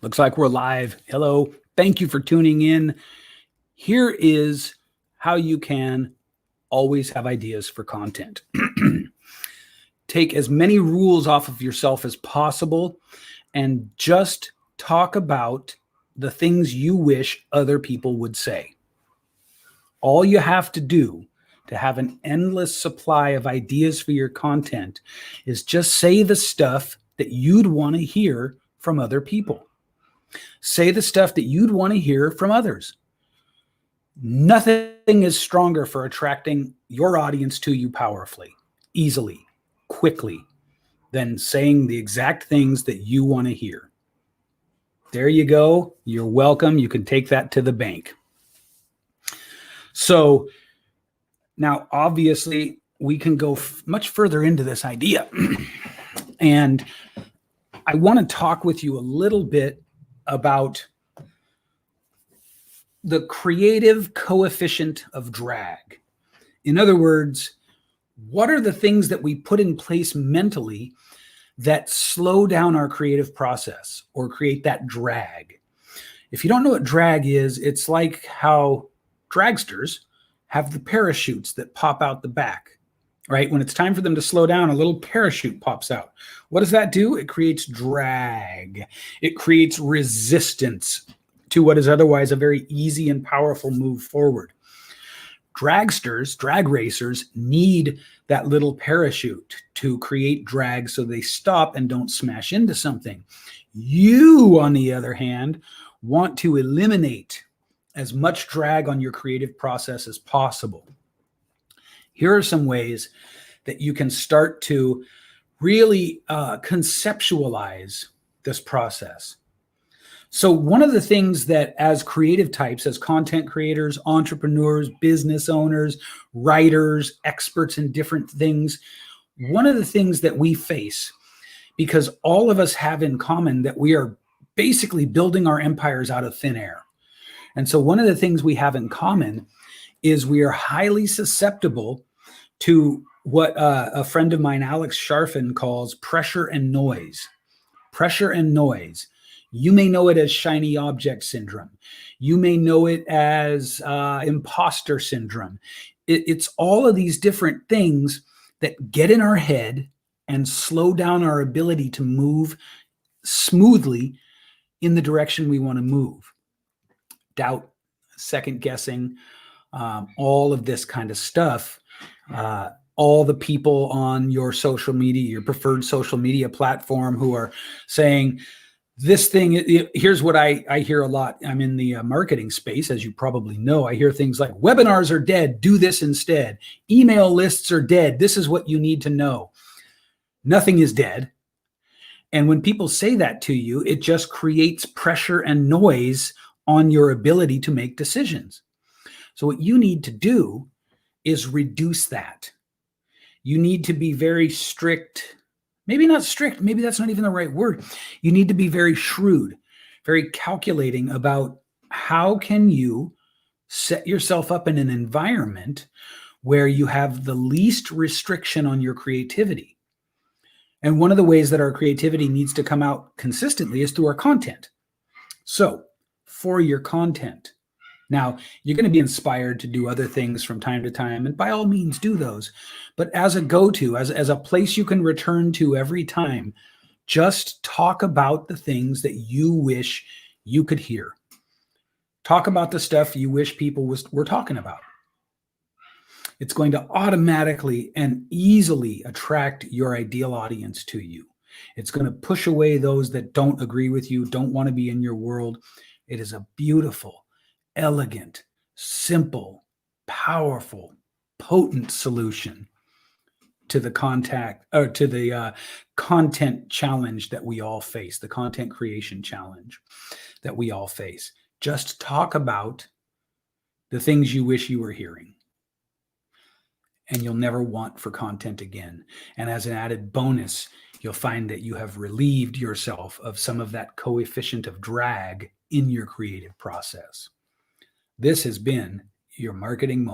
Looks like we're live. Hello. Thank you for tuning in. Here is how you can always have ideas for content. Take as many rules off of yourself as possible and just talk about the things you wish other people would say. All you have to do to have an endless supply of ideas for your content is just say the stuff that you'd want to hear from other people. Say the stuff that you'd want to hear from others. Nothing is stronger for attracting your audience to you powerfully, easily, quickly, than saying the exact things that you want to hear. There you go. You're welcome. You can take that to the bank. So now, obviously, we can go much further into this idea. And I want to talk with you a little bit about the creative coefficient of drag. In other words, what are the things that we put in place mentally that slow down our creative process or create that drag? If you don't know what drag is, it's like how dragsters have the parachutes that pop out the back, right? When it's time for them to slow down, a little parachute pops out. What does that do? It creates drag. It creates resistance to what is otherwise a very easy and powerful move forward. Dragsters, drag racers, need that little parachute to create drag so they stop and don't smash into something. You, on the other hand, want to eliminate as much drag on your creative process as possible. Here are some ways that you can start to really conceptualize this process. So one of the things that as creative types, as content creators, entrepreneurs, business owners, writers, experts in different things, one of the things that we face, because all of us have in common that we are basically building our empires out of thin air. And so one of the things we have in common is we are highly susceptible to what a friend of mine, Alex Sharfin, calls pressure and noise. Pressure and noise. You may know it as shiny object syndrome. You may know it as imposter syndrome. It's all of these different things that get in our head and slow down our ability to move smoothly in the direction we want to move. Doubt, second guessing, all of this kind of stuff. All the people on your social media, your preferred social media platform who are saying this thing, here's what I hear a lot. I'm in the marketing space, as you probably know. I hear things like webinars are dead, do this instead. Email lists are dead, this is what you need to know. Nothing is dead. And when people say that to you, it just creates pressure and noise on your ability to make decisions. So what you need to do is reduce that. You need to be very strict, maybe not strict, maybe that's not even the right word. You need to be very shrewd, very calculating about how can you set yourself up in an environment where you have the least restriction on your creativity. And one of the ways that our creativity needs to come out consistently is through our content. So for your content, now, you're going to be inspired to do other things from time to time, and by all means do those. But as a go-to, as a place you can return to every time, just talk about the things that you wish you could hear. Talk about the stuff you wish people were talking about. It's going to automatically and easily attract your ideal audience to you. It's going to push away those that don't agree with you, don't want to be in your world. It is a beautiful, elegant, simple, powerful, potent solution to the content challenge that we all face, the content creation challenge that we all face. Just talk about the things you wish you were hearing, and you'll never want for content again. And as an added bonus, you'll find that you have relieved yourself of some of that coefficient of drag in your creative process. This has been your Marketing Moment.